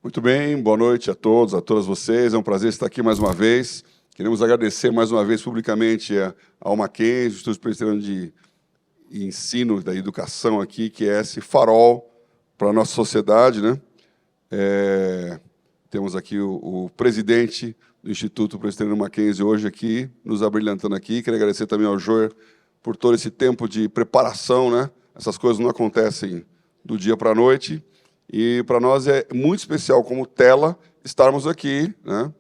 Muito bem, boa noite a todos, a todas vocês. É um prazer estar aqui mais uma vez. Queremos agradecer mais uma vez publicamente ao Mackenzie, Instituto Presbiteriano de Ensino da Educação aqui, que é esse farol para a nossa sociedade, né? Temos aqui o presidente do Instituto Presbiteriano Mackenzie hoje aqui, nos abrilhantando aqui. Quero agradecer também ao Joer por todo esse tempo de preparação, né? Essas coisas não acontecem do dia para a noite. E para nós é muito especial, como tela, estarmos aqui, né?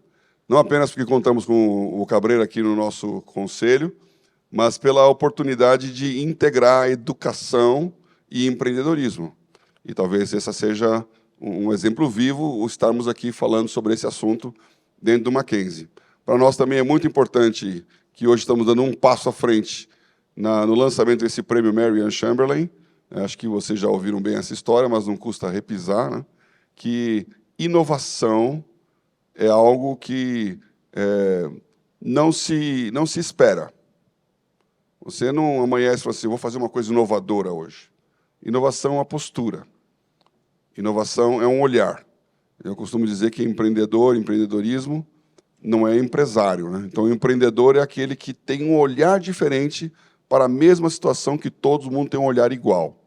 Não apenas porque contamos com o Cabreira aqui no nosso conselho, mas pela oportunidade de integrar educação e empreendedorismo. E talvez esse seja um exemplo vivo, estarmos aqui falando sobre esse assunto dentro do Mackenzie. Para nós também é muito importante que hoje estamos dando um passo à frente no lançamento desse prêmio Mary Ann Chamberlain. Acho que vocês já ouviram bem essa história, mas não custa repisar, né? Que inovação é algo que não se espera. Você não amanhece e fala assim, vou fazer uma coisa inovadora hoje. Inovação é uma postura. Inovação é um olhar. Eu costumo dizer que empreendedorismo, não é empresário, né? Então, o empreendedor é aquele que tem um olhar diferente para a mesma situação que todo mundo tem um olhar igual.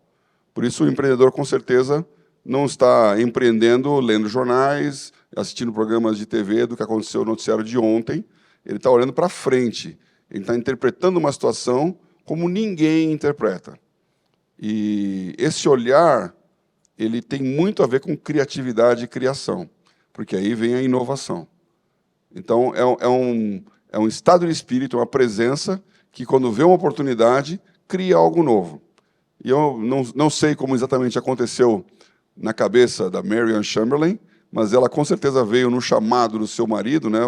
Por isso, o empreendedor, com certeza, não está empreendendo, lendo jornais, assistindo programas de TV do que aconteceu no noticiário de ontem. Ele está olhando para frente. Ele está interpretando uma situação como ninguém interpreta. E esse olhar ele tem muito a ver com criatividade e criação, porque aí vem a inovação. Então, é um estado de espírito, uma presença que, quando vê uma oportunidade, cria algo novo. E eu não sei como exatamente aconteceu na cabeça da Mary Ann Chamberlain, mas ela com certeza veio no chamado do seu marido, né,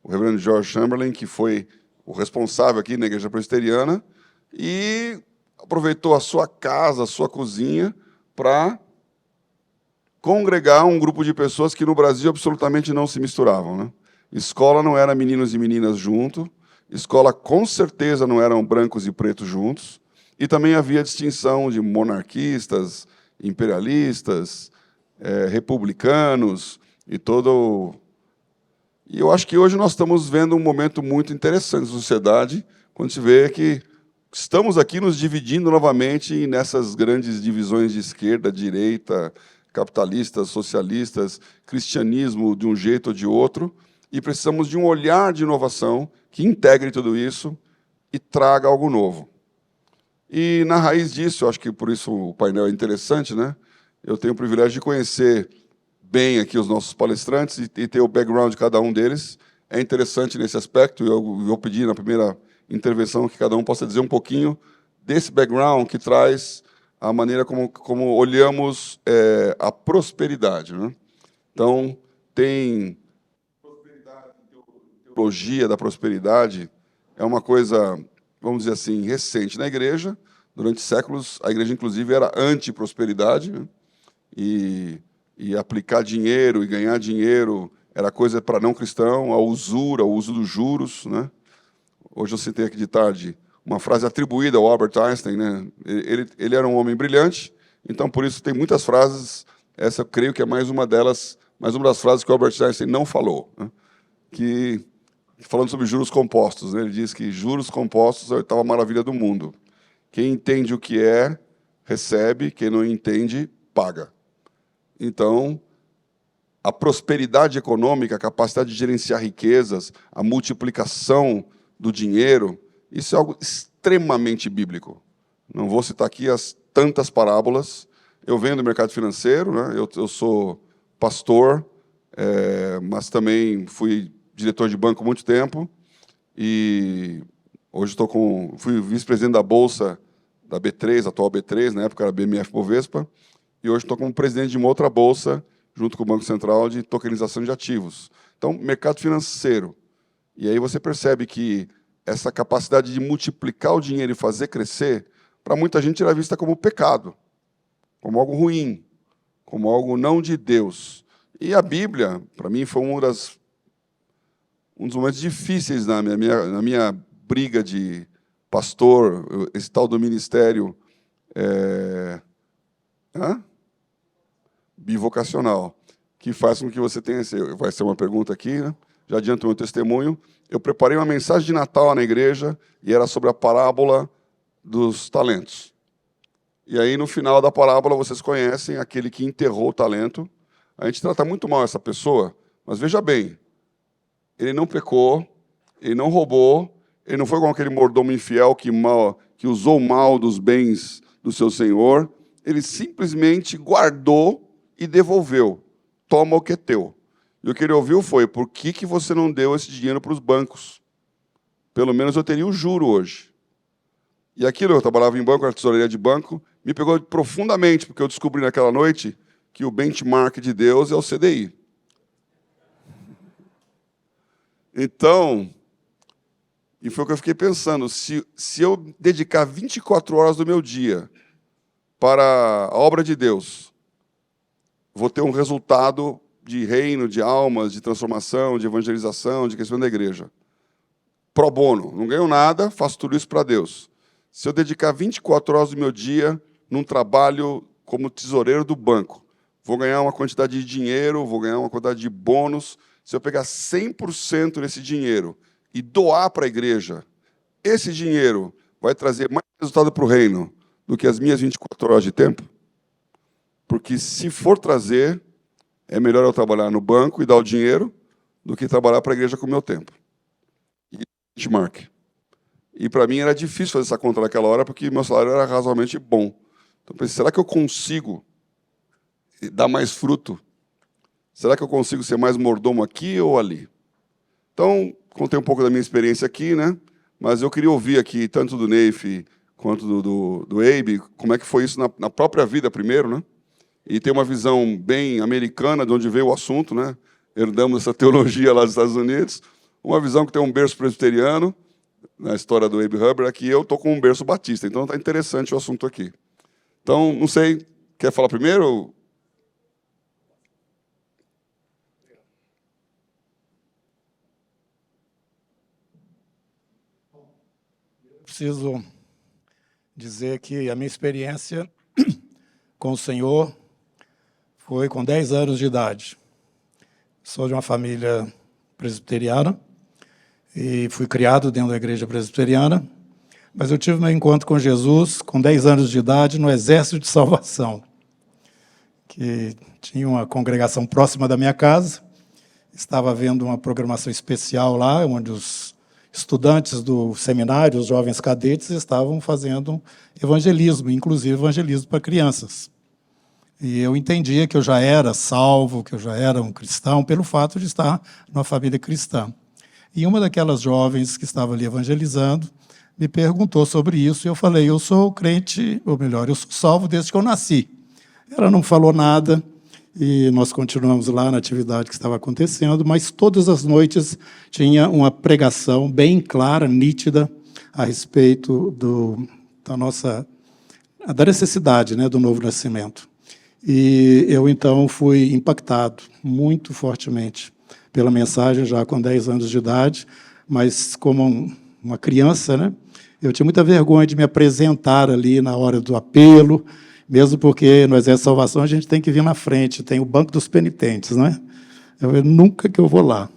o reverendo George Chamberlain, que foi o responsável aqui na Igreja Presbiteriana, e aproveitou a sua casa, a sua cozinha, para congregar um grupo de pessoas que no Brasil absolutamente não se misturavam, né? Escola não era meninos e meninas juntos, escola com certeza não eram brancos e pretos juntos, e também havia distinção de monarquistas, imperialistas, republicanos, e todo... E eu acho que hoje nós estamos vendo um momento muito interessante na sociedade, quando se vê que estamos aqui nos dividindo novamente nessas grandes divisões de esquerda, direita, capitalistas, socialistas, cristianismo de um jeito ou de outro, e precisamos de um olhar de inovação que integre tudo isso e traga algo novo. E, na raiz disso, eu acho que por isso o painel é interessante, né? Eu tenho o privilégio de conhecer bem aqui os nossos palestrantes e ter o background de cada um deles. É interessante nesse aspecto, eu vou pedir na primeira intervenção que cada um possa dizer um pouquinho desse background que traz a maneira como olhamos a prosperidade, né? Então, tem teologia da prosperidade, é uma coisa, vamos dizer assim, recente na igreja. Durante séculos, a igreja, inclusive, era anti-prosperidade, né? E aplicar dinheiro e ganhar dinheiro era coisa para não cristão, a usura, o uso dos juros, né? Hoje eu citei aqui de tarde uma frase atribuída ao Albert Einstein, né? Ele era um homem brilhante, então, por isso, tem muitas frases, essa eu creio que é mais uma das frases que o Albert Einstein não falou, né? Que, falando sobre juros compostos, né? Ele diz que juros compostos é a oitava maravilha do mundo. Quem entende o que é, recebe, quem não entende, paga. Então, a prosperidade econômica, a capacidade de gerenciar riquezas, a multiplicação do dinheiro, isso é algo extremamente bíblico. Não vou citar aqui as tantas parábolas. Eu venho do mercado financeiro, né? Eu sou pastor, mas também fui diretor de banco há muito tempo, e hoje fui vice-presidente da Bolsa da B3, atual B3, na época era BMF Bovespa, e hoje estou como presidente de uma outra bolsa, junto com o Banco Central, de tokenização de ativos. Então, mercado financeiro. E aí você percebe que essa capacidade de multiplicar o dinheiro e fazer crescer, para muita gente era vista como pecado, como algo ruim, como algo não de Deus. E a Bíblia, para mim, foi um dos momentos difíceis na minha briga de pastor, esse tal do ministério bivocacional. que faz com que você tenha... Vai ser uma pergunta aqui, né? Já adianto o meu testemunho. Eu preparei uma mensagem de Natal na igreja e era sobre a parábola dos talentos. E aí, no final da parábola, vocês conhecem aquele que enterrou o talento. A gente trata muito mal essa pessoa, mas veja bem, ele não pecou, ele não roubou, ele não foi como aquele mordomo infiel que usou mal dos bens do seu senhor, ele simplesmente guardou e devolveu. Toma o que é teu. E o que ele ouviu foi, por que você não deu esse dinheiro para os bancos? Pelo menos eu teria o juro hoje. E aquilo, eu trabalhava em banco, na tesouraria de banco, me pegou profundamente, porque eu descobri naquela noite que o benchmark de Deus é o CDI. Então, e foi o que eu fiquei pensando, se eu dedicar 24 horas do meu dia para a obra de Deus, vou ter um resultado de reino, de almas, de transformação, de evangelização, de crescimento da igreja. Pro bono, não ganho nada, faço tudo isso para Deus. Se eu dedicar 24 horas do meu dia num trabalho como tesoureiro do banco, vou ganhar uma quantidade de dinheiro, vou ganhar uma quantidade de bônus. Se eu pegar 100% desse dinheiro e doar para a igreja, esse dinheiro vai trazer mais resultado para o reino do que as minhas 24 horas de tempo? Porque, se for trazer, é melhor eu trabalhar no banco e dar o dinheiro do que trabalhar para a igreja com o meu tempo. Benchmark. E, para mim, era difícil fazer essa conta naquela hora, porque meu salário era razoavelmente bom. Então, pensei, será que eu consigo dar mais fruto? Será que eu consigo ser mais mordomo aqui ou ali? Então, contei um pouco da minha experiência aqui, né? Mas eu queria ouvir aqui, tanto do Neif quanto do Abe, como é que foi isso na própria vida primeiro, né? E tem uma visão bem americana de onde veio o assunto, né? Herdamos essa teologia lá dos Estados Unidos, uma visão que tem um berço presbiteriano, na história do Abe Hubbard, aqui eu estou com um berço batista, então está interessante o assunto aqui. Então, não sei, quer falar primeiro? Preciso dizer que a minha experiência com o Senhor foi com 10 anos de idade. Sou de uma família presbiteriana e fui criado dentro da igreja presbiteriana, mas eu tive meu encontro com Jesus com 10 anos de idade no Exército de Salvação, que tinha uma congregação próxima da minha casa. Estava havendo uma programação especial lá, onde os estudantes do seminário, os jovens cadetes, estavam fazendo evangelismo, inclusive evangelismo para crianças. E eu entendia que eu já era salvo, que eu já era um cristão, pelo fato de estar numa família cristã. E uma daquelas jovens que estava ali evangelizando me perguntou sobre isso, e eu falei, eu sou crente, ou melhor, eu sou salvo desde que eu nasci. Ela não falou nada, e nós continuamos lá na atividade que estava acontecendo, mas todas as noites tinha uma pregação bem clara, nítida, a respeito da necessidade, né, do novo nascimento. E eu, então, fui impactado muito fortemente pela mensagem, já com 10 anos de idade, mas como uma criança, né, eu tinha muita vergonha de me apresentar ali na hora do apelo, mesmo porque no Exército de Salvação a gente tem que vir na frente, tem o banco dos penitentes, né? Nunca que eu vou lá.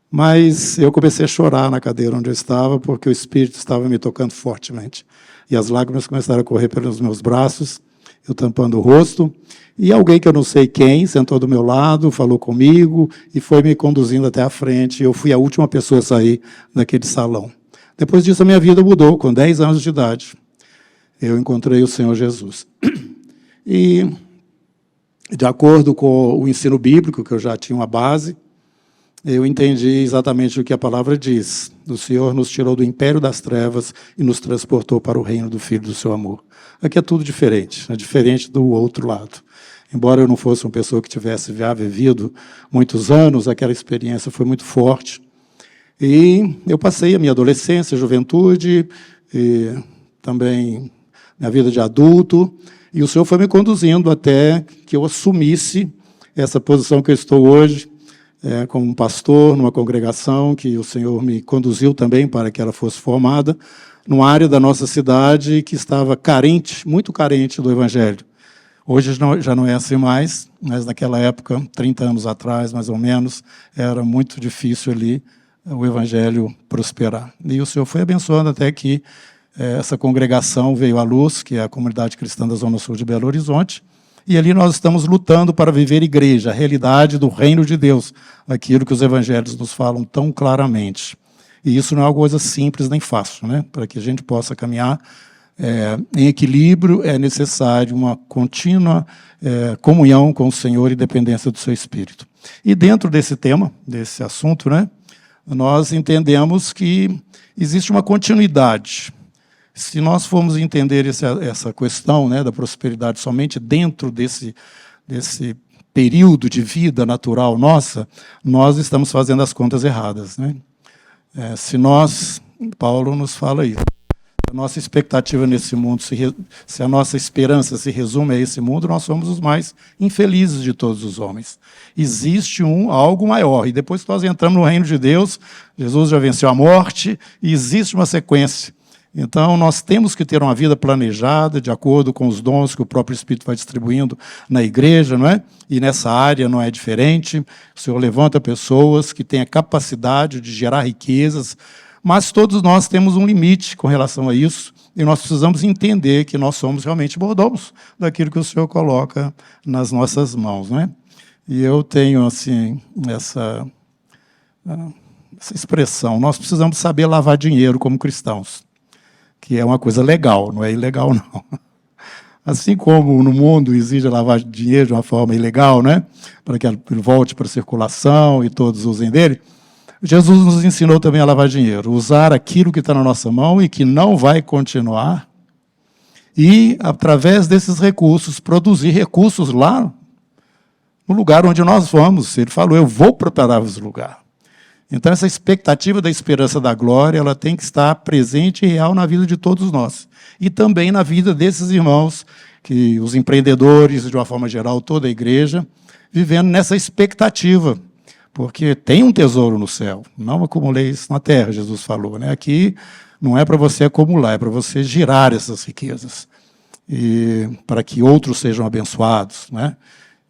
Mas eu comecei a chorar na cadeira onde eu estava, porque o Espírito estava me tocando fortemente. E as lágrimas começaram a correr pelos meus braços, eu tampando o rosto, e alguém que eu não sei quem sentou do meu lado, falou comigo e foi me conduzindo até a frente. Eu fui a última pessoa a sair daquele salão. Depois disso, a minha vida mudou, com 10 anos de idade. Eu encontrei o Senhor Jesus. E, de acordo com o ensino bíblico, que eu já tinha uma base, eu entendi exatamente o que a palavra diz. O Senhor nos tirou do império das trevas e nos transportou para o reino do Filho do seu amor. Aqui é tudo diferente, é diferente do outro lado. Embora eu não fosse uma pessoa que tivesse já vivido muitos anos, aquela experiência foi muito forte. E eu passei a minha adolescência, juventude, e também minha vida de adulto, e o Senhor foi me conduzindo até que eu assumisse essa posição que eu estou hoje, como um pastor numa congregação, que o Senhor me conduziu também para que ela fosse formada, numa área da nossa cidade que estava carente, muito carente do Evangelho. Hoje já não é assim mais, mas naquela época, 30 anos atrás, mais ou menos, era muito difícil ali o evangelho prosperar. E o Senhor foi abençoando até que essa congregação veio à luz, que é a Comunidade Cristã da Zona Sul de Belo Horizonte, e ali nós estamos lutando para viver igreja, a realidade do reino de Deus, aquilo que os evangelhos nos falam tão claramente. E isso não é uma coisa simples nem fácil, né? Para que a gente possa caminhar em equilíbrio, é necessário uma contínua comunhão com o Senhor e dependência do seu Espírito. E dentro desse tema, desse assunto, né, nós entendemos que existe uma continuidade. Se nós formos entender essa questão, né, da prosperidade somente dentro desse período de vida natural nossa, nós estamos fazendo as contas erradas, né? Paulo nos fala isso. A nossa expectativa nesse mundo, se a nossa esperança se resume a esse mundo, nós somos os mais infelizes de todos os homens. Existe algo maior, e depois que nós entramos no reino de Deus, Jesus já venceu a morte, e existe uma sequência. Então, nós temos que ter uma vida planejada, de acordo com os dons que o próprio Espírito vai distribuindo na igreja, não é? E nessa área não é diferente. O Senhor levanta pessoas que têm a capacidade de gerar riquezas, mas todos nós temos um limite com relação a isso, e nós precisamos entender que nós somos realmente mordomos daquilo que o Senhor coloca nas nossas mãos, não é? E eu tenho assim essa expressão: nós precisamos saber lavar dinheiro como cristãos, que é uma coisa legal, não é ilegal, não. Assim como no mundo exige lavar dinheiro de uma forma ilegal, né, para que ele volte para a circulação e todos usem dele, Jesus nos ensinou também a lavar dinheiro, usar aquilo que está na nossa mão e que não vai continuar, e, através desses recursos, produzir recursos lá no lugar onde nós vamos. Ele falou: eu vou preparar-vos lugar. Então, essa expectativa da esperança da glória, ela tem que estar presente e real na vida de todos nós. E também na vida desses irmãos, que os empreendedores, de uma forma geral, toda a igreja, vivendo nessa expectativa. Porque tem um tesouro no céu. Não acumuleis na terra, Jesus falou, né? Aqui não é para você acumular, é para você girar essas riquezas, e para que outros sejam abençoados, né?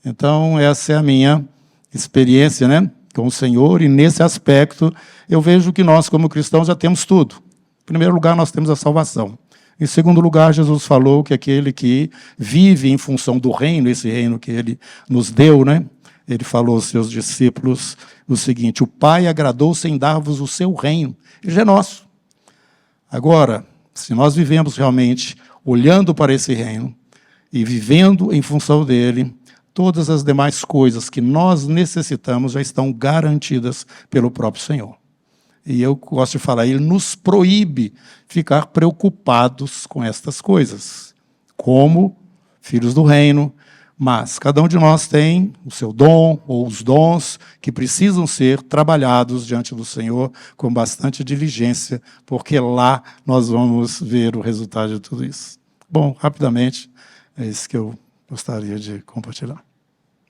Então, essa é a minha experiência, né, com o Senhor, e nesse aspecto eu vejo que nós, como cristãos, já temos tudo. Em primeiro lugar, nós temos a salvação. Em segundo lugar, Jesus falou que aquele que vive em função do reino, esse reino que ele nos deu, né, ele falou aos seus discípulos o seguinte: o Pai agradou-se em dar-vos o seu reino. Ele já é nosso. Agora, se nós vivemos realmente olhando para esse reino e vivendo em função dele, todas as demais coisas que nós necessitamos já estão garantidas pelo próprio Senhor. E eu gosto de falar, ele nos proíbe ficar preocupados com estas coisas, como filhos do reino, mas cada um de nós tem o seu dom ou os dons que precisam ser trabalhados diante do Senhor com bastante diligência, porque lá nós vamos ver o resultado de tudo isso. Bom, rapidamente, é isso que eu gostaria de compartilhar.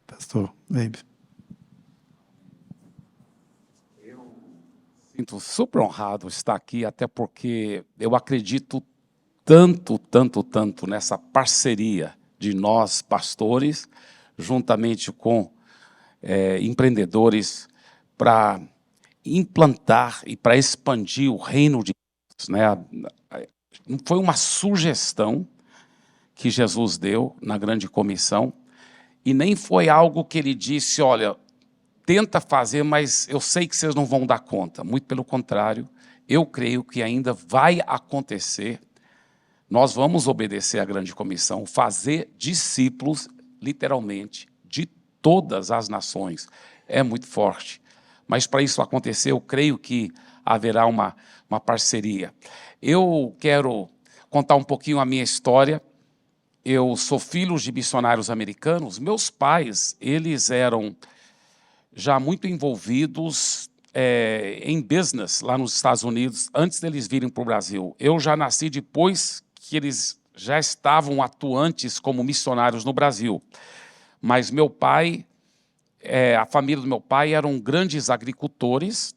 Pastor Neibe. Eu sinto super honrado estar aqui, até porque eu acredito tanto nessa parceria de nós, pastores, juntamente com empreendedores, para implantar e para expandir o reino de Deus, né? Foi uma sugestão que Jesus deu na grande comissão, e nem foi algo que ele disse: olha, tenta fazer, mas eu sei que vocês não vão dar conta. Muito pelo contrário, eu creio que ainda vai acontecer. Nós vamos obedecer à grande comissão, fazer discípulos, literalmente, de todas as nações. É muito forte. Mas para isso acontecer, eu creio que haverá uma parceria. Eu quero contar um pouquinho a minha história. Eu sou filho de missionários americanos. Meus pais, eles eram já muito envolvidos em business lá nos Estados Unidos, antes deles virem para o Brasil. Eu já nasci depois que eles já estavam atuantes como missionários no Brasil. Mas meu pai, a família do meu pai eram grandes agricultores,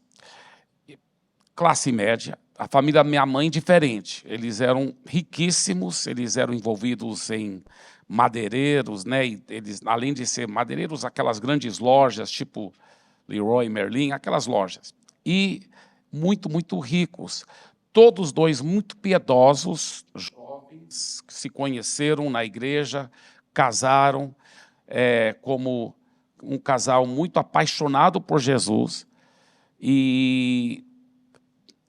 classe média. A família da minha mãe, diferente. Eles eram riquíssimos, eles eram envolvidos em madeireiros, né? E eles, além de ser madeireiros, aquelas grandes lojas, tipo Leroy Merlin, aquelas lojas. E muito, muito ricos. Todos dois muito piedosos, jovens, que se conheceram na igreja, casaram como um casal muito apaixonado por Jesus e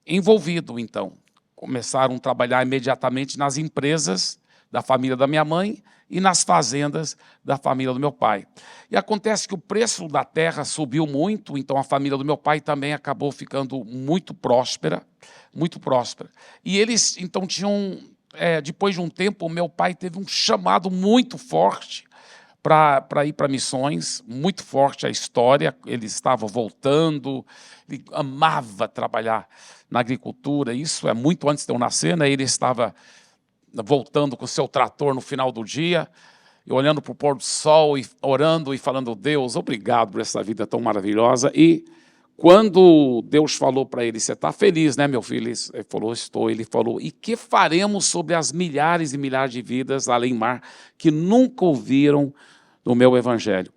envolvido, então. Começaram a trabalhar imediatamente nas empresas da família da minha mãe e nas fazendas da família do meu pai. E acontece que o preço da terra subiu muito, então a família do meu pai também acabou ficando muito próspera, muito próspera. E eles, então, tinham, depois de um tempo, o meu pai teve um chamado muito forte para ir para missões, muito forte a história, ele estava voltando, ele amava trabalhar na agricultura, isso é muito antes de eu nascer, né? Ele estava voltando com o seu trator no final do dia, e olhando para o pôr do sol, e orando e falando, Deus, obrigado por essa vida tão maravilhosa. E quando Deus falou para ele, você está feliz, né, meu filho? Ele falou, estou. Ele falou, e que faremos sobre as milhares e milhares de vidas além mar que nunca ouviram do meu evangelho?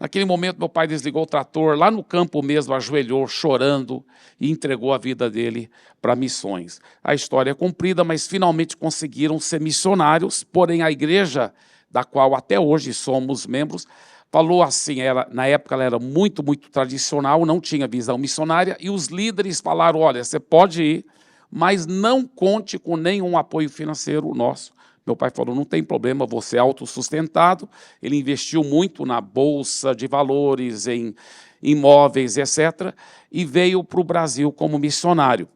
Naquele momento, meu pai desligou o trator, lá no campo mesmo, ajoelhou, chorando, e entregou a vida dele para missões. A história é comprida, mas finalmente conseguiram ser missionários, porém a igreja, da qual até hoje somos membros, falou assim, na época ela era muito, muito tradicional, não tinha visão missionária, e os líderes falaram, olha, você pode ir, mas não conte com nenhum apoio financeiro nosso. Meu pai falou, não tem problema, você é autossustentado. Ele investiu muito na bolsa de valores, em imóveis, etc., e veio para o Brasil como missionário,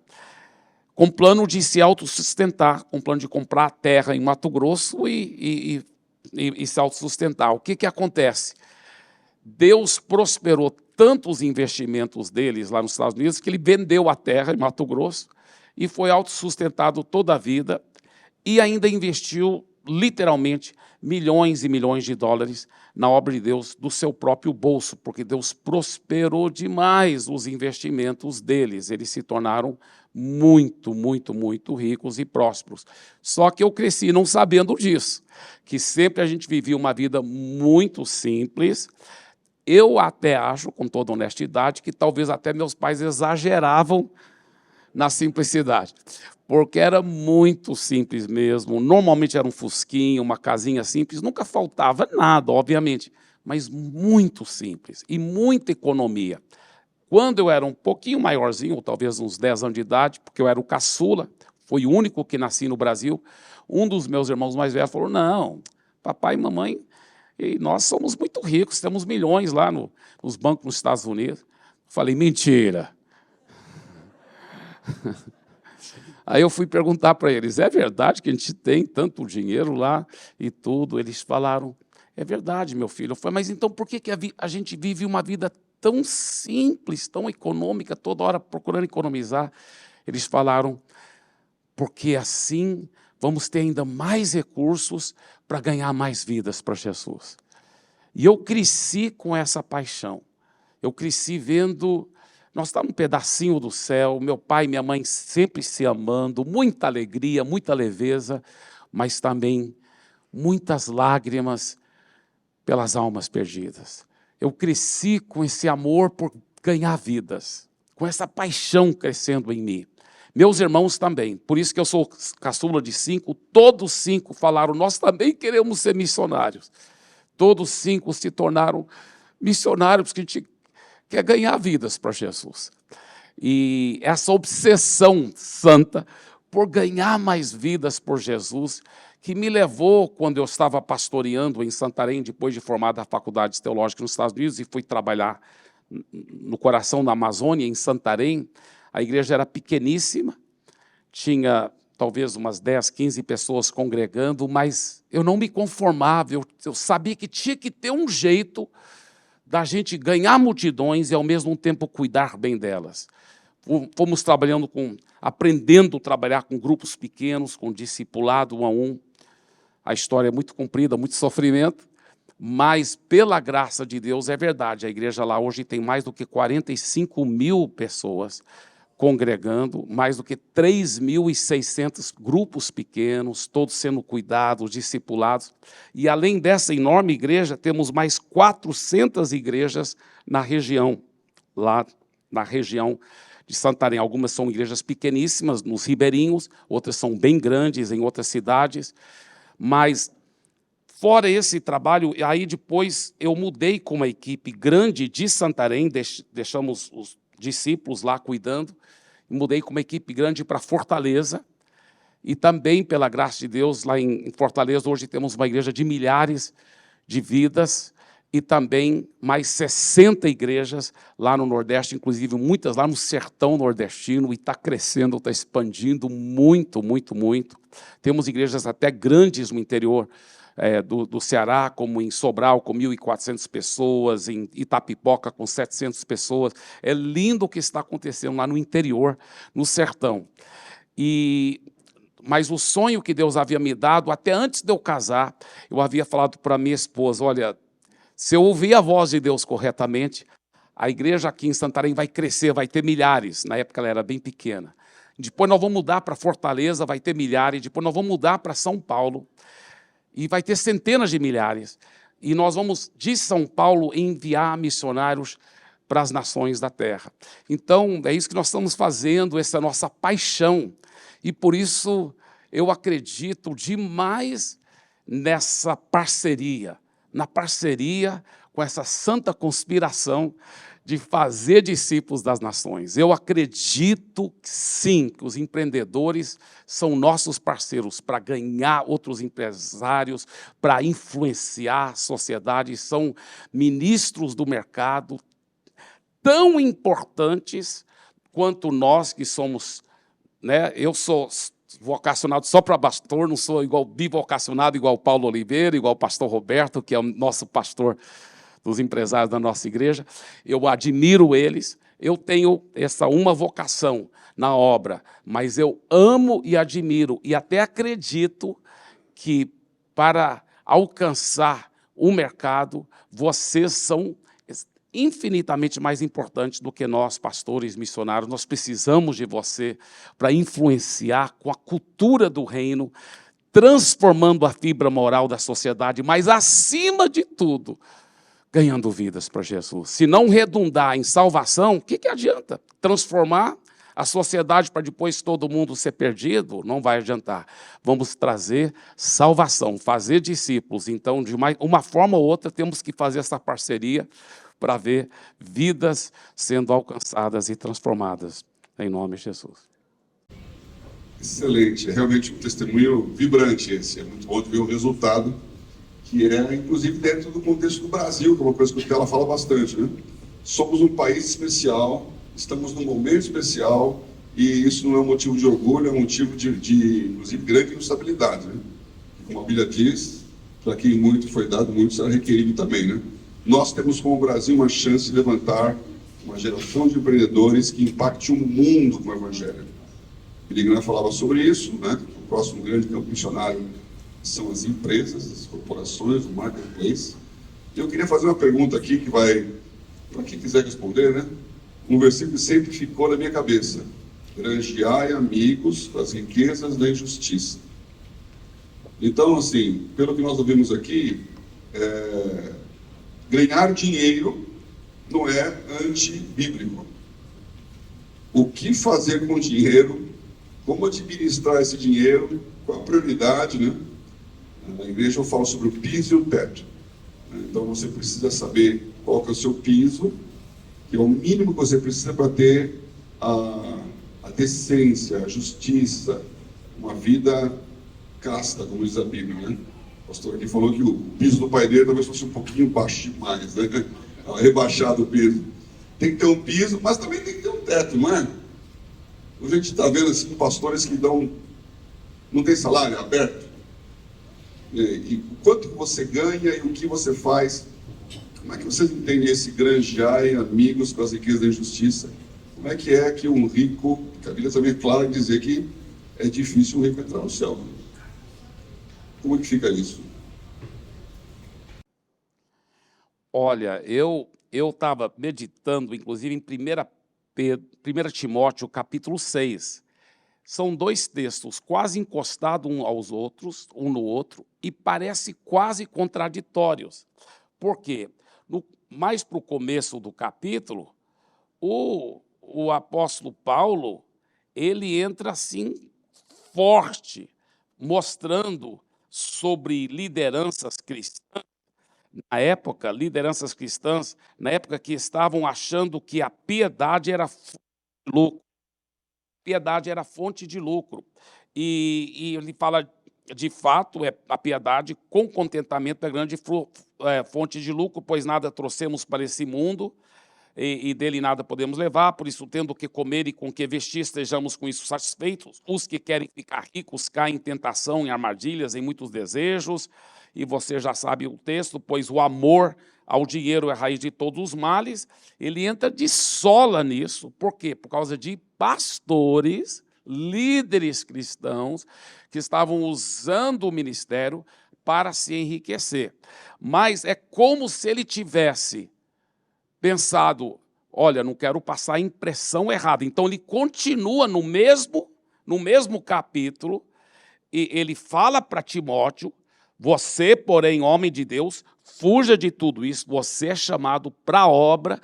com plano de se autossustentar, com plano de comprar terra em Mato Grosso e se autossustentar. O que acontece? Deus prosperou tanto os investimentos deles lá nos Estados Unidos que ele vendeu a terra em Mato Grosso e foi autossustentado toda a vida, e ainda investiu, literalmente, milhões e milhões de dólares na obra de Deus do seu próprio bolso, porque Deus prosperou demais os investimentos deles. Eles se tornaram muito, muito, muito ricos e prósperos. Só que eu cresci não sabendo disso, que sempre a gente vivia uma vida muito simples. Eu até acho, com toda honestidade, que talvez até meus pais exageravam na simplicidade, porque era muito simples mesmo. Normalmente era um fusquinho, uma casinha simples, nunca faltava nada, obviamente, mas muito simples e muita economia. Quando eu era um pouquinho maiorzinho, ou talvez uns 10 anos de idade, porque eu era o caçula, fui o único que nasci no Brasil, um dos meus irmãos mais velhos falou, não, papai e mamãe, e nós somos muito ricos, temos milhões lá nos bancos nos Estados Unidos. Falei, mentira. Aí eu fui perguntar para eles, é verdade que a gente tem tanto dinheiro lá e tudo? Eles falaram, é verdade, meu filho. Eu falei, mas então por que a gente vive uma vida tão simples, tão econômica, toda hora procurando economizar? Eles falaram, porque assim vamos ter ainda mais recursos para ganhar mais vidas para Jesus. E eu cresci com essa paixão. Eu cresci vendo... Nós estávamos um pedacinho do céu, meu pai e minha mãe sempre se amando, muita alegria, muita leveza, mas também muitas lágrimas pelas almas perdidas. Eu cresci com esse amor por ganhar vidas, com essa paixão crescendo em mim. Meus irmãos também, por isso que eu sou caçula de 5, todos 5 falaram, nós também queremos ser missionários. Todos 5 se tornaram missionários, porque a gente quer ganhar vidas para Jesus. E essa obsessão santa por ganhar mais vidas por Jesus, que me levou, quando eu estava pastoreando em Santarém, depois de formada a faculdade teológica nos Estados Unidos, e fui trabalhar no coração da Amazônia, em Santarém. A igreja era pequeníssima, tinha talvez umas 10, 15 pessoas congregando, mas eu não me conformava, eu sabia que tinha que ter um jeito da gente ganhar multidões e, ao mesmo tempo, cuidar bem delas. Fomos aprendendo a trabalhar com grupos pequenos, com discipulado 1 a 1. A história é muito comprida, muito sofrimento, mas, pela graça de Deus, é verdade. A igreja lá hoje tem mais do que 45 mil pessoas, congregando, mais do que 3.600 grupos pequenos, todos sendo cuidados, discipulados. E, além dessa enorme igreja, temos mais 400 igrejas na região, lá na região de Santarém. Algumas são igrejas pequeníssimas, nos ribeirinhos, outras são bem grandes em outras cidades, mas, fora esse trabalho, aí depois eu mudei com uma equipe grande de Santarém, deixamos os discípulos lá cuidando, mudei com uma equipe grande para Fortaleza, e também, pela graça de Deus, lá em Fortaleza, hoje temos uma igreja de milhares de vidas, e também mais 60 igrejas lá no Nordeste, inclusive muitas lá no sertão nordestino, e está crescendo, está expandindo muito, muito, muito. Temos igrejas até grandes no interior do Ceará, como em Sobral, com 1.400 pessoas, em Itapipoca, com 700 pessoas. É lindo o que está acontecendo lá no interior, no sertão. Mas o sonho que Deus havia me dado, até antes de eu casar, eu havia falado para minha esposa, olha, se eu ouvir a voz de Deus corretamente, a igreja aqui em Santarém vai crescer, vai ter milhares. Na época ela era bem pequena. Depois nós vamos mudar para Fortaleza, vai ter milhares. Depois nós vamos mudar para São Paulo, e vai ter centenas de milhares. E nós vamos, de São Paulo, enviar missionários para as nações da terra. Então, é isso que nós estamos fazendo, essa é a nossa paixão. E, por isso, eu acredito demais nessa parceria, na parceria com essa santa conspiração de fazer discípulos das nações. Eu acredito que sim, que os empreendedores são nossos parceiros para ganhar outros empresários, para influenciar a sociedade, são ministros do mercado tão importantes quanto nós que somos, né? Eu sou vocacionado só para pastor, não sou bivocacionado igual o Paulo Oliveira, igual o pastor Roberto, que é o nosso pastor dos empresários da nossa igreja. Eu admiro eles, eu tenho essa uma vocação na obra, mas eu amo e admiro, e até acredito que para alcançar o mercado, vocês são infinitamente mais importantes do que nós, pastores, missionários. Nós precisamos de você para influenciar com a cultura do reino, transformando a fibra moral da sociedade, mas, acima de tudo, ganhando vidas para Jesus. Se não redundar em salvação, o que adianta? Transformar a sociedade para depois todo mundo ser perdido? Não vai adiantar. Vamos trazer salvação, fazer discípulos. Então, de uma forma ou outra, temos que fazer essa parceria para ver vidas sendo alcançadas e transformadas, em nome de Jesus. Excelente, é realmente um testemunho vibrante esse, é muito bom de ver o resultado, que é, inclusive, dentro do contexto do Brasil, que é uma coisa que o Tela fala bastante, né? Somos um país especial, estamos num momento especial, e isso não é um motivo de orgulho, é um motivo de inclusive, grande instabilidade, né? Como a Bíblia diz, para quem muito foi dado, muito será requerido também, né? Nós temos como Brasil uma chance de levantar uma geração de empreendedores que impacte o mundo com o Evangelho. Billy Graham falava sobre isso, né? O próximo grande campo missionário são as empresas, as corporações, o marketplace. Eu queria fazer uma pergunta aqui que vai, para quem quiser responder, né? Um versículo que sempre ficou na minha cabeça: granjeai amigos com as riquezas da injustiça. Então, assim, pelo que nós ouvimos aqui, ganhar dinheiro não é antibíblico. O que fazer com o dinheiro, como administrar esse dinheiro, qual a prioridade, né? Na igreja eu falo sobre o piso e o teto. Então você precisa saber qual que é o seu piso, que é o mínimo que você precisa para ter a decência, a justiça, uma vida casta, como diz a Bíblia, né? O pastor aqui falou que o piso do pai dele talvez fosse um pouquinho baixo demais, né? Rebaixado o piso. Tem que ter um piso, mas também tem que ter um teto, não é? A gente está vendo assim, pastores que não tem salário aberto. E quanto você ganha e o que você faz? Como é que vocês entendem esse granjear amigos com as riquezas da injustiça? Como é que um rico, que a Bíblia também é clara em dizer que é difícil um rico entrar no céu. Como é que fica isso? Olha, eu estava meditando, inclusive, em 1 1 Timóteo, capítulo 6. São dois textos quase encostados um no outro, e parecem quase contraditórios. Por quê? Mais para o começo do capítulo, o apóstolo Paulo, ele entra assim forte, mostrando sobre lideranças cristãs, na época que estavam achando que a piedade era fonte de lucro. Piedade era fonte de lucro. E ele fala, de fato, a piedade com contentamento é grande fonte de lucro, pois nada trouxemos para esse mundo, e dele nada podemos levar, por isso, tendo o que comer e com que vestir, estejamos com isso satisfeitos. Os que querem ficar ricos caem em tentação, em armadilhas, em muitos desejos, e você já sabe o texto, pois o amor ao dinheiro é a raiz de todos os males. Ele entra de sola nisso. Por quê? Por causa de pastores, líderes cristãos, que estavam usando o ministério para se enriquecer. Mas é como se ele tivesse pensado, olha, não quero passar a impressão errada. Então, ele continua no mesmo capítulo, e ele fala para Timóteo, você, porém, homem de Deus, fuja de tudo isso, você é chamado para a obra,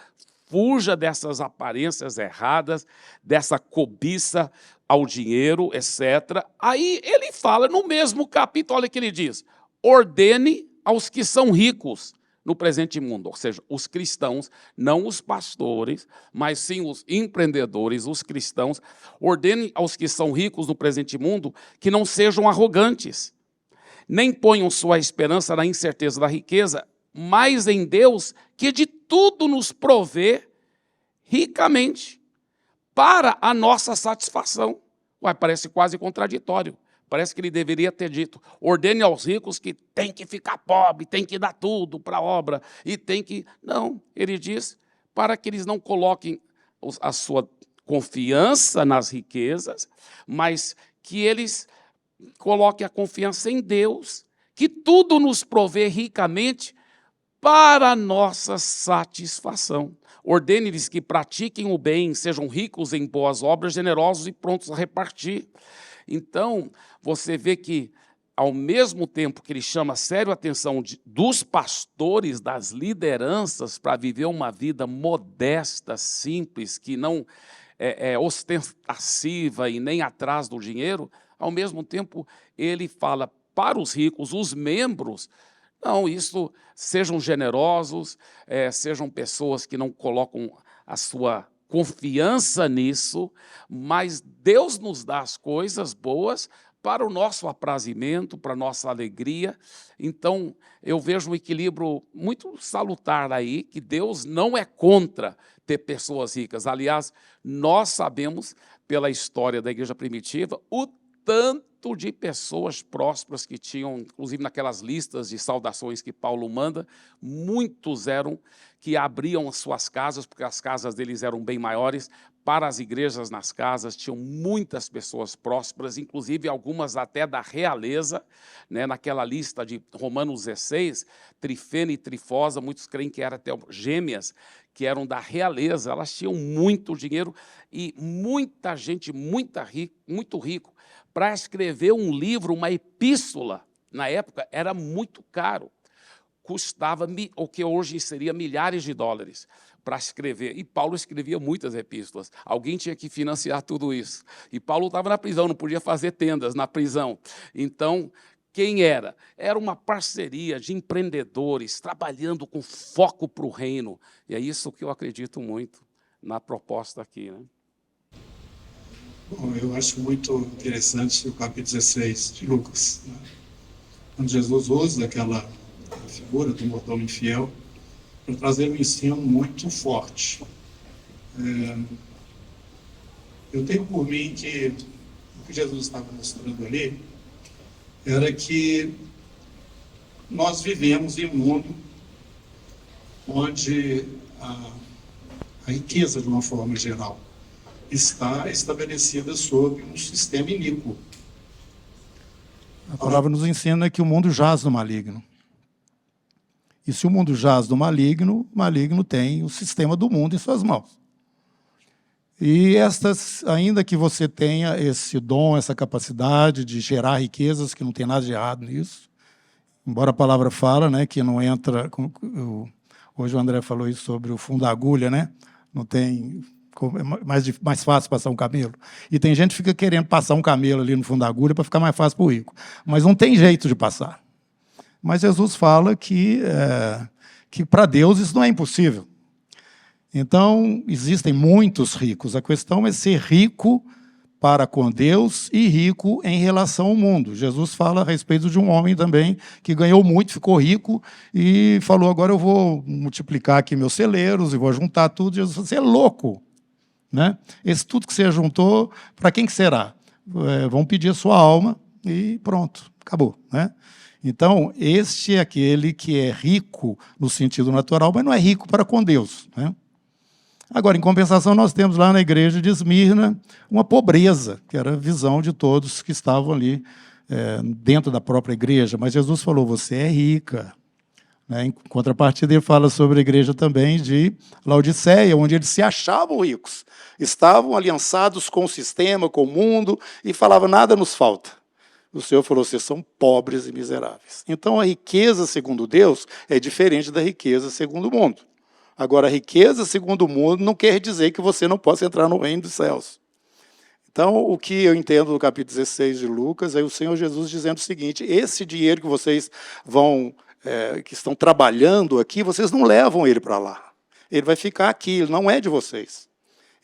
fuja dessas aparências erradas, dessa cobiça ao dinheiro, etc. Aí ele fala no mesmo capítulo, olha o que ele diz, ordene aos que são ricos no presente mundo, ou seja, os cristãos, não os pastores, mas sim os empreendedores, os cristãos, ordene aos que são ricos no presente mundo que não sejam arrogantes, nem ponham sua esperança na incerteza da riqueza, mas em Deus, que de tudo nos provê ricamente, para a nossa satisfação. Ué, parece quase contraditório. Parece que ele deveria ter dito, ordene aos ricos que tem que ficar pobre, tem que dar tudo para a obra, e tem que... Não, ele diz, para que eles não coloquem a sua confiança nas riquezas, mas que eles coloquem a confiança em Deus, que tudo nos provê ricamente para a nossa satisfação. Ordene-lhes que pratiquem o bem, sejam ricos em boas obras, generosos e prontos a repartir. Então, você vê que, ao mesmo tempo que ele chama sério a atenção dos pastores, das lideranças, para viver uma vida modesta, simples, que não é ostentativa e nem atrás do dinheiro, ao mesmo tempo ele fala para os ricos, os membros, não, isso, sejam generosos, sejam pessoas que não colocam a sua confiança nisso, mas Deus nos dá as coisas boas para o nosso aprazimento, para a nossa alegria. Então, eu vejo um equilíbrio muito salutar aí, que Deus não é contra ter pessoas ricas. Aliás, nós sabemos, pela história da igreja primitiva, o tanto de pessoas prósperas que tinham, inclusive naquelas listas de saudações que Paulo manda, muitos eram que abriam as suas casas, porque as casas deles eram bem maiores, para as igrejas nas casas, tinham muitas pessoas prósperas, inclusive algumas até da realeza, né? Naquela lista de Romanos 16, Trifena e Trifosa, muitos creem que eram até gêmeas, que eram da realeza, elas tinham muito dinheiro e muita gente, muito rico, para escrever um livro, uma epístola, na época, era muito caro. Custava o que hoje seria milhares de dólares para escrever. E Paulo escrevia muitas epístolas. Alguém tinha que financiar tudo isso. E Paulo estava na prisão, não podia fazer tendas na prisão. Então, quem era? Era uma parceria de empreendedores trabalhando com foco para o reino. E é isso que eu acredito muito na proposta aqui, né? Bom, eu acho muito interessante o capítulo 16 de Lucas, né? Quando Jesus usa aquela figura do mordomo infiel para trazer um ensino muito forte. Eu tenho por mim que o que Jesus estava mostrando ali era que nós vivemos em um mundo onde a riqueza, de uma forma geral, está estabelecida sob um sistema iníquo. A palavra nos ensina que o mundo jaz no maligno. E se o mundo jaz no maligno, o maligno tem o sistema do mundo em suas mãos. E estas, ainda que você tenha esse dom, essa capacidade de gerar riquezas, que não tem nada de errado nisso, embora a palavra fala, né, que não entra... Hoje o André falou isso sobre o fundo da agulha, né? Não tem... É mais fácil passar um camelo. E tem gente que fica querendo passar um camelo ali no fundo da agulha para ficar mais fácil para o rico. Mas não tem jeito de passar. Mas Jesus fala que para Deus isso não é impossível. Então, existem muitos ricos. A questão é ser rico para com Deus e rico em relação ao mundo. Jesus fala a respeito de um homem também que ganhou muito, ficou rico e falou, agora eu vou multiplicar aqui meus celeiros e vou juntar tudo. Jesus falou, você é louco, né? Esse tudo que você juntou, para quem que será? Vão pedir a sua alma e pronto, acabou, né? Então, este é aquele que é rico no sentido natural, mas não é rico para com Deus, né? Agora, em compensação, nós temos lá na igreja de Esmirna uma pobreza, que era a visão de todos que estavam ali dentro da própria igreja. Mas Jesus falou, você é rica. Né? Em contrapartida, ele fala sobre a igreja também de Laodiceia, onde eles se achavam ricos. Estavam aliançados com o sistema, com o mundo, e falavam, nada nos falta. O Senhor falou, vocês são pobres e miseráveis. Então, a riqueza, segundo Deus, é diferente da riqueza segundo o mundo. Agora, a riqueza segundo o mundo não quer dizer que você não possa entrar no reino dos céus. Então, o que eu entendo no capítulo 16 de Lucas é o Senhor Jesus dizendo o seguinte, esse dinheiro que vocês que estão trabalhando aqui, vocês não levam ele para lá. Ele vai ficar aqui, ele não é de vocês.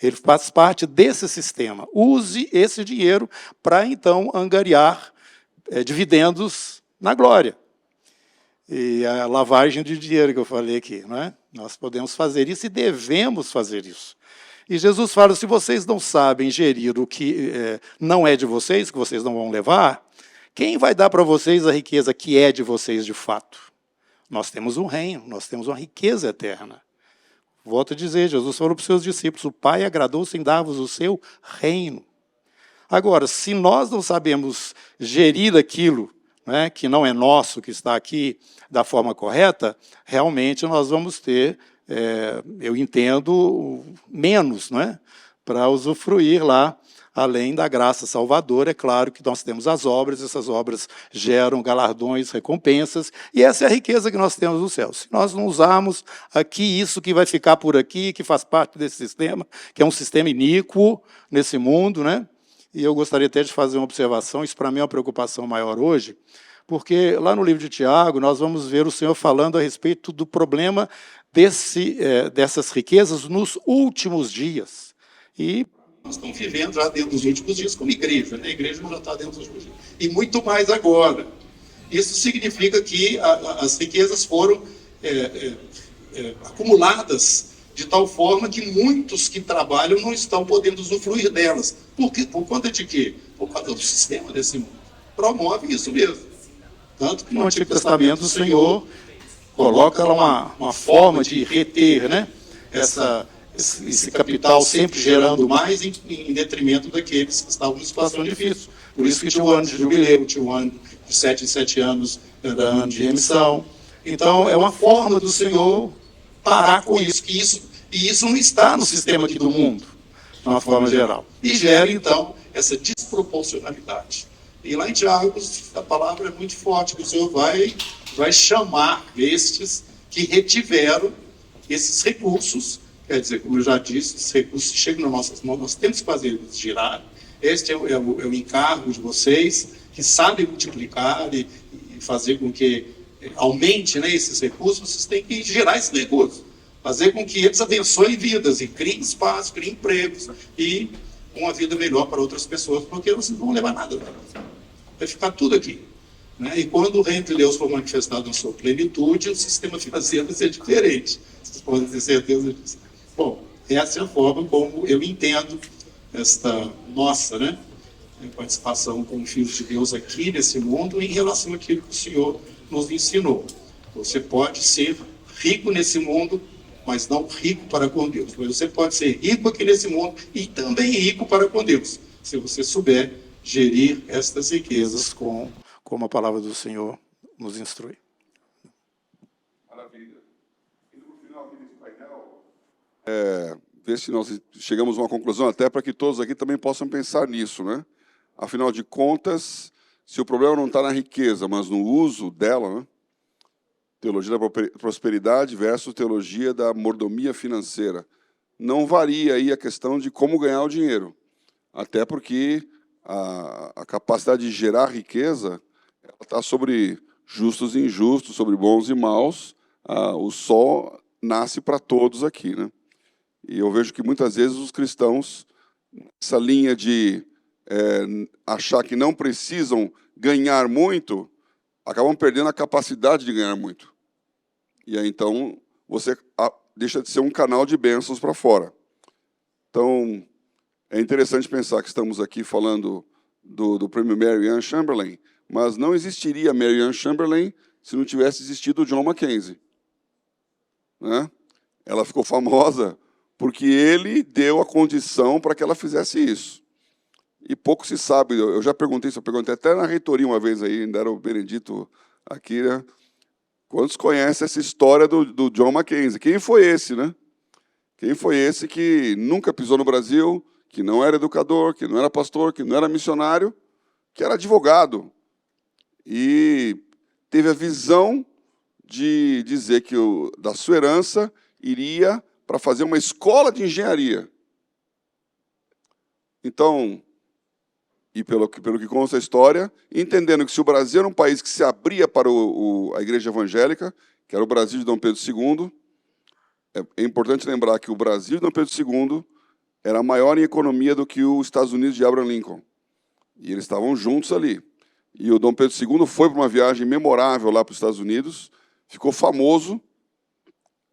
Ele faz parte desse sistema. Use esse dinheiro para, então, angariar dividendos na glória. E a lavagem de dinheiro que eu falei aqui, não é? Nós podemos fazer isso e devemos fazer isso. E Jesus fala, se vocês não sabem gerir o que não é de vocês, que vocês não vão levar, quem vai dar para vocês a riqueza que é de vocês de fato? Nós temos um reino, nós temos uma riqueza eterna. Volto a dizer, Jesus falou para os seus discípulos, o Pai agradou-se em dar-vos o seu reino. Agora, se nós não sabemos gerir aquilo, né, que não é nosso, que está aqui da forma correta, realmente nós vamos ter, eu entendo, menos, né, para usufruir lá, além da graça salvadora. É claro que nós temos as obras, essas obras geram galardões, recompensas, e essa é a riqueza que nós temos no céu. Se nós não usarmos aqui isso que vai ficar por aqui, que faz parte desse sistema, que é um sistema iníquo nesse mundo, né? E eu gostaria até de fazer uma observação, isso para mim é uma preocupação maior hoje, porque lá no livro de Tiago nós vamos ver o Senhor falando a respeito do problema dessas riquezas nos últimos dias. E nós estamos vivendo já dentro dos últimos dias como igreja, né? A igreja já está dentro dos últimos dias. E muito mais agora. Isso significa que as riquezas foram acumuladas de tal forma que muitos que trabalham não estão podendo usufruir delas. Por quê? Por conta de quê? Por conta do sistema desse mundo. Promove isso mesmo. Tanto que no Antigo Testamento o Senhor coloca lá uma forma de reter, né, esse capital sempre gerando mais em detrimento daqueles que estavam em situação difícil. Por isso que tinha o ano de jubileu, tinha o ano de 7 em 7 anos, era ano de remissão. Então, é uma forma do Senhor parar com isso, e isso não está no sistema aqui do mundo, de uma forma geral. E gera, então, essa desproporcionalidade. E lá em Tiago, a palavra é muito forte, que o Senhor vai chamar estes que retiveram esses recursos. Quer dizer, como eu já disse, esses recursos chegam nas nossas mãos, nós temos que fazer eles girar. Este é o encargo de vocês, que sabem multiplicar e fazer com que aumente, né, esses recursos. Vocês têm que girar esses recursos, fazer com que eles abençoem vidas e criem espaço, criem empregos e uma vida melhor para outras pessoas, porque vocês não vão levar nada para nós. Vai ficar tudo aqui. Né? E quando o reino de Deus for manifestado na sua plenitude, o sistema financeiro vai ser diferente. Vocês podem ter certeza disso. Bom, essa é a forma como eu entendo esta nossa, né, participação como filhos de Deus aqui nesse mundo em relação àquilo que o Senhor nos ensinou. Você pode ser rico nesse mundo, mas não rico para com Deus. Mas você pode ser rico aqui nesse mundo e também rico para com Deus, se você souber gerir estas riquezas como a palavra do Senhor nos instrui. Maravilha. Indo para o final aqui desse painel, ver se nós chegamos a uma conclusão, até para que todos aqui também possam pensar nisso, né? Afinal de contas, se o problema não está na riqueza, mas no uso dela, né? Teologia da prosperidade versus teologia da mordomia financeira. Não varia aí a questão de como ganhar o dinheiro, até porque a capacidade de gerar riqueza está sobre justos e injustos, sobre bons e maus. O sol nasce para todos aqui, né? E eu vejo que muitas vezes os cristãos, essa linha de achar que não precisam ganhar muito, acabam perdendo a capacidade de ganhar muito. E aí, então, você deixa de ser um canal de bênçãos para fora. Então, é interessante pensar que estamos aqui falando do prêmio Mary Ann Chamberlain, mas não existiria Mary Ann Chamberlain se não tivesse existido o John Mackenzie, né? Ela ficou famosa porque ele deu a condição para que ela fizesse isso. E pouco se sabe, eu já perguntei isso, eu perguntei até na reitoria uma vez, aí, ainda era o Benedito aqui, né? Quantos conhecem essa história do John Mackenzie? Quem foi esse, né? Quem foi esse que nunca pisou no Brasil, que não era educador, que não era pastor, que não era missionário, que era advogado, e teve a visão de dizer que da sua herança iria para fazer uma escola de engenharia. Então, e pelo que consta a história, entendendo que se o Brasil era um país que se abria para a igreja evangélica, que era o Brasil de Dom Pedro II, é importante lembrar que o Brasil de Dom Pedro II era maior em economia do que os Estados Unidos de Abraham Lincoln. E eles estavam juntos ali. E o Dom Pedro II foi para uma viagem memorável lá para os Estados Unidos, ficou famoso.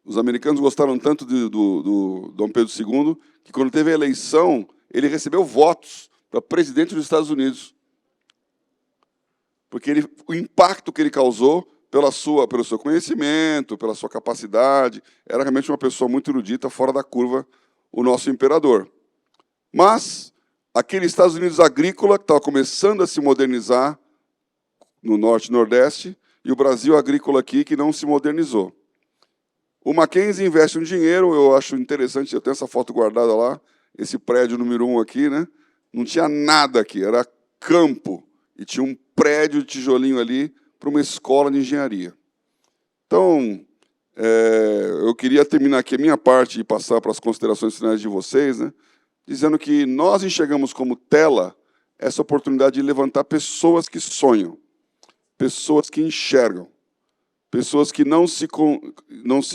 Os americanos gostaram tanto do Dom Pedro II que, quando teve a eleição, ele recebeu votos para presidente dos Estados Unidos. Porque o impacto que ele causou pelo seu conhecimento, pela sua capacidade, era realmente uma pessoa muito erudita, fora da curva, o nosso imperador. Mas aquele Estados Unidos agrícola, que estava começando a se modernizar no norte e nordeste, e o Brasil agrícola aqui, que não se modernizou. O Mackenzie investe um dinheiro, eu acho interessante, eu tenho essa foto guardada lá, esse prédio número 1 aqui, né? Não tinha nada aqui, era campo, e tinha um prédio de tijolinho ali para uma escola de engenharia. Então, eu queria terminar aqui a minha parte e passar para as considerações finais de vocês, né? Dizendo que nós enxergamos como tela essa oportunidade de levantar pessoas que sonham, pessoas que enxergam, pessoas que não se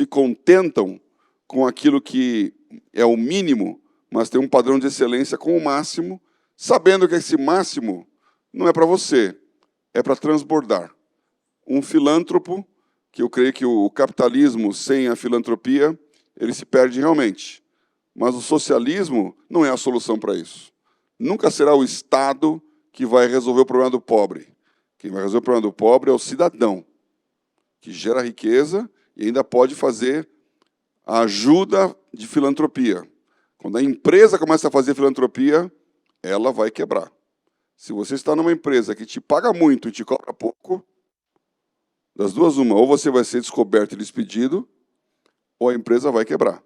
contentam com aquilo que é o mínimo, mas tem um padrão de excelência com o máximo, sabendo que esse máximo não é para você, é para transbordar. Um filântropo, que eu creio que o capitalismo sem a filantropia, ele se perde realmente. Mas o socialismo não é a solução para isso. Nunca será o Estado que vai resolver o problema do pobre. Quem vai resolver o problema do pobre é o cidadão, que gera riqueza e ainda pode fazer a ajuda de filantropia. Quando a empresa começa a fazer filantropia, ela vai quebrar. Se você está numa empresa que te paga muito e te cobra pouco, das duas uma, ou você vai ser descoberto e despedido, ou a empresa vai quebrar.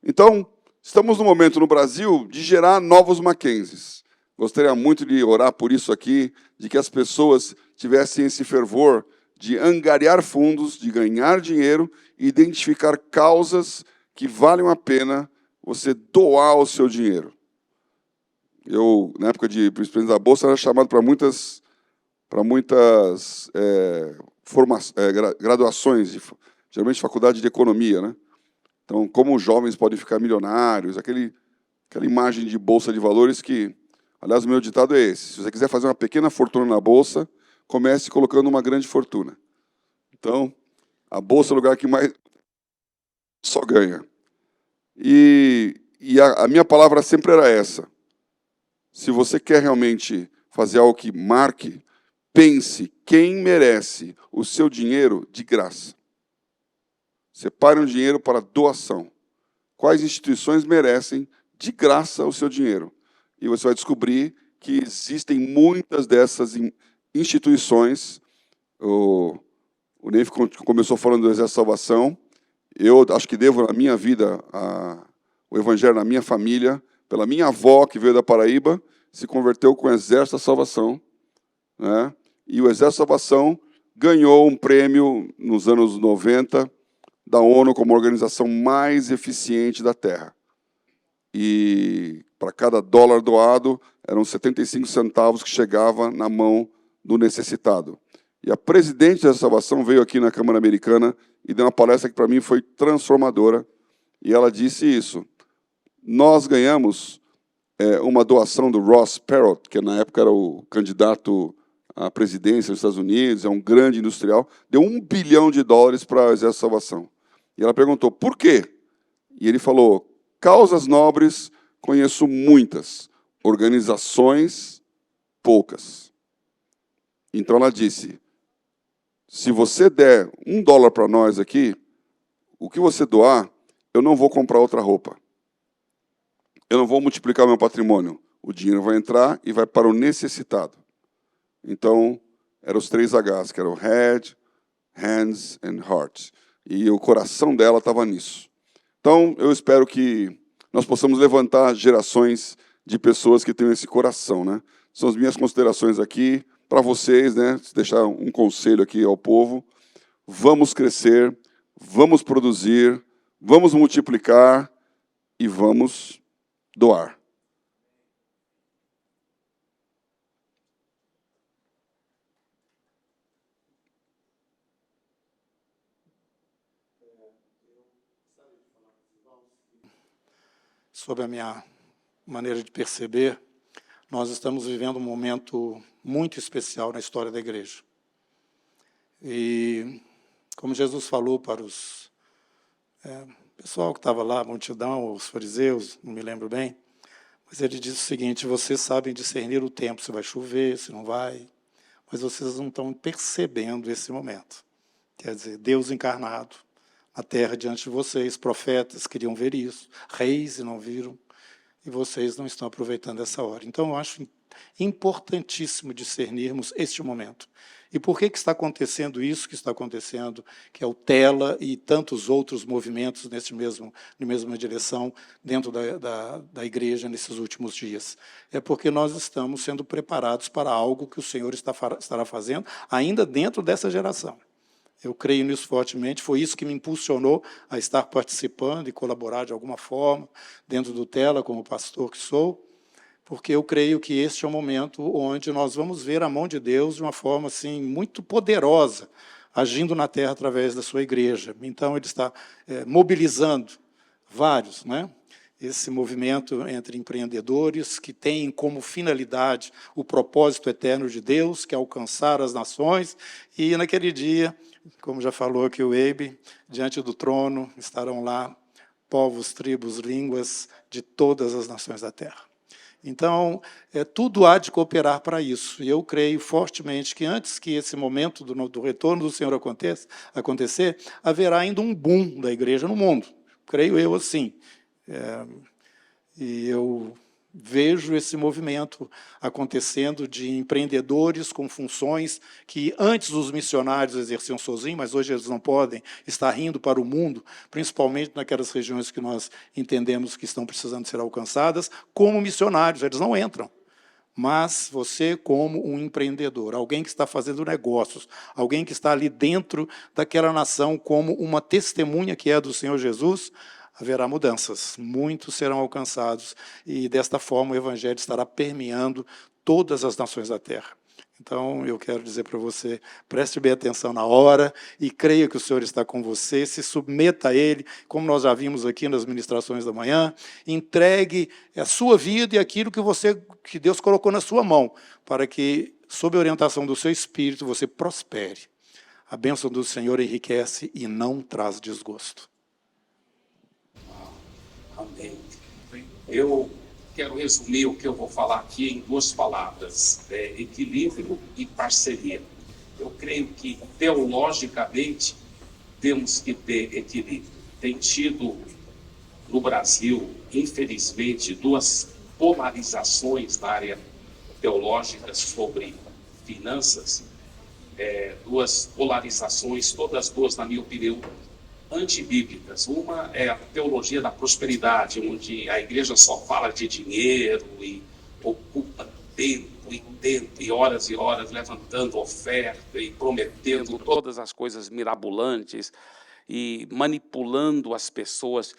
Então, estamos no momento no Brasil de gerar novos Mackenzies. Gostaria muito de orar por isso aqui, de que as pessoas tivessem esse fervor de angariar fundos, de ganhar dinheiro e identificar causas que valem a pena você doar o seu dinheiro. Eu, na época de presidente da Bolsa, era chamado para muitas graduações, geralmente faculdade de economia, né? Então, como os jovens podem ficar milionários, aquela imagem de bolsa de valores que, aliás, o meu ditado é esse: se você quiser fazer uma pequena fortuna na bolsa, comece colocando uma grande fortuna. Então, a bolsa é o lugar que mais só ganha. E a minha palavra sempre era essa: se você quer realmente fazer algo que marque, pense quem merece o seu dinheiro de graça. Separe um dinheiro para doação. Quais instituições merecem de graça o seu dinheiro? E você vai descobrir que existem muitas dessas instituições. O Neif começou falando do Exército de Salvação. Eu acho que devo, na minha vida, o evangelho na minha família, pela minha avó, que veio da Paraíba, se converteu com o Exército da Salvação, né? E o Exército da Salvação ganhou um prêmio nos anos 90 da ONU como a organização mais eficiente da Terra. E para cada dólar doado, eram 75 centavos que chegava na mão do necessitado. E a presidente da Salvação veio aqui na Câmara Americana e deu uma palestra que, para mim, foi transformadora. E ela disse isso. Nós ganhamos uma doação do Ross Perot, que na época era o candidato à presidência dos Estados Unidos, é um grande industrial, deu $1 bilhão para o Exército da Salvação. E ela perguntou, por quê? E ele falou, causas nobres, conheço muitas, organizações, poucas. Então ela disse, se você der $1 para nós aqui, o que você doar, eu não vou comprar outra roupa. Eu não vou multiplicar meu patrimônio. O dinheiro vai entrar e vai para o necessitado. Então, eram os 3 Hs, que eram Head, Hands and Heart. E o coração dela estava nisso. Então, eu espero que nós possamos levantar gerações de pessoas que tenham esse coração, né? São as minhas considerações aqui para vocês, né? Deixar um conselho aqui ao povo. Vamos crescer, vamos produzir, vamos multiplicar e vamos doar. Sob a minha maneira de perceber, nós estamos vivendo um momento muito especial na história da igreja. E, como Jesus falou para os pessoal que estava lá, a multidão, os fariseus, não me lembro bem, mas ele disse o seguinte, vocês sabem discernir o tempo, se vai chover, se não vai, mas vocês não estão percebendo esse momento. Quer dizer, Deus encarnado, a terra diante de vocês, profetas queriam ver isso, reis e não viram, e vocês não estão aproveitando essa hora. Então, eu acho importantíssimo discernirmos este momento. E por que está acontecendo isso que está acontecendo, que é o Tela e tantos outros movimentos na mesma direção dentro da igreja nesses últimos dias? É porque nós estamos sendo preparados para algo que o Senhor estará fazendo ainda dentro dessa geração. Eu creio nisso fortemente, foi isso que me impulsionou a estar participando e colaborar de alguma forma dentro do Tela, como pastor que sou, porque eu creio que este é o momento onde nós vamos ver a mão de Deus de uma forma assim, muito poderosa, agindo na terra através da sua igreja. Então, ele está mobilizando vários, né? Esse movimento entre empreendedores que têm como finalidade o propósito eterno de Deus, que é alcançar as nações, e naquele dia, como já falou aqui o Eibe, diante do trono estarão lá povos, tribos, línguas de todas as nações da terra. Então, tudo há de cooperar para isso. E eu creio fortemente que antes que esse momento do retorno do Senhor acontecer, haverá ainda um boom da igreja no mundo. Creio eu assim. E eu vejo esse movimento acontecendo de empreendedores com funções que antes os missionários exerciam sozinhos, mas hoje eles não podem estar indo para o mundo, principalmente naquelas regiões que nós entendemos que estão precisando ser alcançadas, como missionários, eles não entram. Mas você, como um empreendedor, alguém que está fazendo negócios, alguém que está ali dentro daquela nação como uma testemunha que é do Senhor Jesus, haverá mudanças, muitos serão alcançados, e desta forma o Evangelho estará permeando todas as nações da terra. Então, eu quero dizer para você, preste bem atenção na hora e creia que o Senhor está com você, se submeta a Ele, como nós já vimos aqui nas ministrações da manhã, entregue a sua vida e aquilo que Deus colocou na sua mão, para que, sob a orientação do seu Espírito, você prospere. A bênção do Senhor enriquece e não traz desgosto. Amém. Eu quero resumir o que eu vou falar aqui em 2 palavras, equilíbrio e parceria. Eu creio que, teologicamente, temos que ter equilíbrio. Tem tido, no Brasil, infelizmente, 2 polarizações na área teológica sobre finanças, 2 polarizações, todas 2, na minha opinião, antibíblicas. Uma é a teologia da prosperidade, onde a igreja só fala de dinheiro e ocupa tempo e horas levantando oferta e prometendo todas as coisas mirabolantes e manipulando as pessoas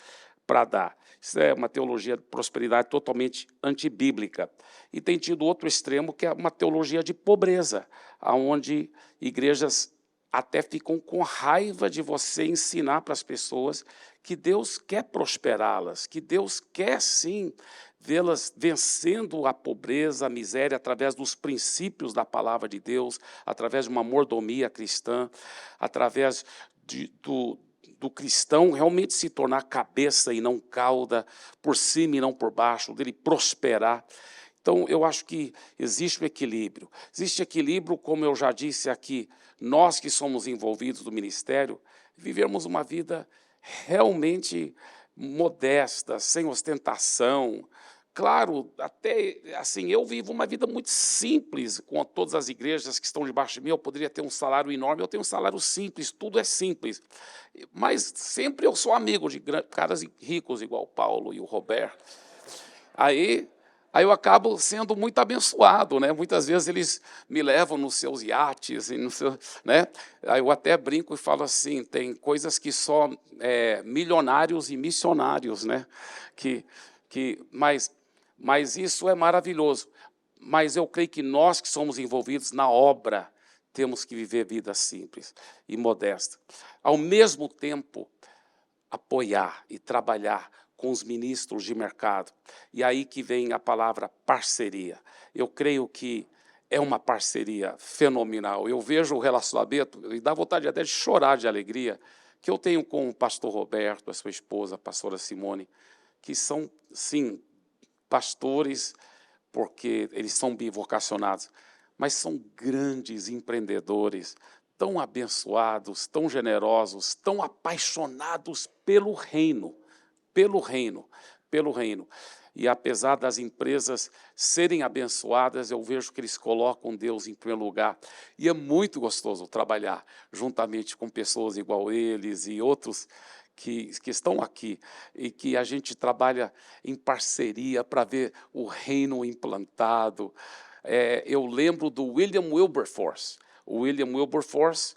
para dar. Isso é uma teologia de prosperidade totalmente antibíblica. E tem tido outro extremo, que é uma teologia de pobreza, onde igrejas até ficam com raiva de você ensinar para as pessoas que Deus quer prosperá-las, que Deus quer, sim, vê-las vencendo a pobreza, a miséria, através dos princípios da palavra de Deus, através de uma mordomia cristã, através do cristão realmente se tornar cabeça e não cauda, por cima e não por baixo, dele prosperar. Então, eu acho que existe um equilíbrio. Existe equilíbrio, como eu já disse aqui, nós que somos envolvidos no ministério, vivemos uma vida realmente modesta, sem ostentação. Claro, até assim, eu vivo uma vida muito simples com todas as igrejas que estão debaixo de mim. Eu poderia ter um salário enorme, eu tenho um salário simples, tudo é simples. Mas sempre eu sou amigo de caras ricos, igual o Paulo e o Roberto. Aí eu acabo sendo muito abençoado, né? Muitas vezes eles me levam nos seus iates, e né? Aí eu até brinco e falo assim, tem coisas que só milionários e missionários, né? Mas isso é maravilhoso. Mas eu creio que nós que somos envolvidos na obra temos que viver vida simples e modesta. Ao mesmo tempo, apoiar e trabalhar com os ministros de mercado. E aí que vem a palavra parceria. Eu creio que é uma parceria fenomenal. Eu vejo o relacionamento, e dá vontade até de chorar de alegria, que eu tenho com o pastor Roberto, a sua esposa, a pastora Simone, que são, sim, pastores, porque eles são bivocacionados, mas são grandes empreendedores, tão abençoados, tão generosos, tão apaixonados pelo reino. Pelo reino. E apesar das empresas serem abençoadas, eu vejo que eles colocam Deus em primeiro lugar. E é muito gostoso trabalhar juntamente com pessoas igual eles e outros que estão aqui, e que a gente trabalha em parceria para ver o reino implantado. Eu lembro do William Wilberforce. O William Wilberforce,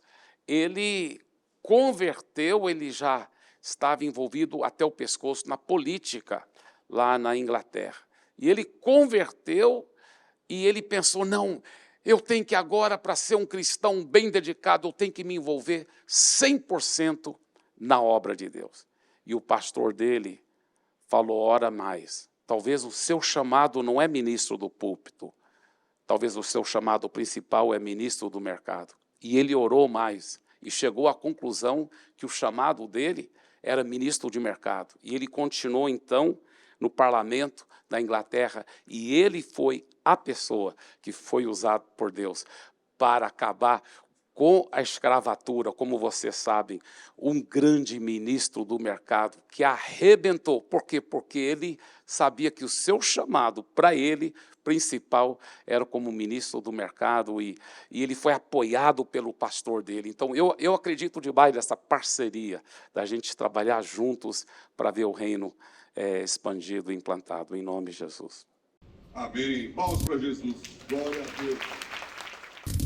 ele converteu, ele já estava envolvido até o pescoço na política, lá na Inglaterra. E ele converteu e ele pensou, não, eu tenho que agora, para ser um cristão bem dedicado, eu tenho que me envolver 100% na obra de Deus. E o pastor dele falou, ora mais, talvez o seu chamado não é ministro do púlpito, talvez o seu chamado principal é ministro do mercado. E ele orou mais e chegou à conclusão que o chamado dele era ministro de mercado. E ele continuou, então, no parlamento da Inglaterra, e ele foi a pessoa que foi usada por Deus para acabar com a escravatura, como vocês sabem, um grande ministro do mercado que arrebentou. Por quê? Porque ele sabia que o seu chamado para ele principal era como ministro do mercado e ele foi apoiado pelo pastor dele. Então, eu acredito demais nessa parceria, da gente trabalhar juntos para ver o reino expandido e implantado, em nome de Jesus. Amém. Palmas para Jesus. Glória a Deus.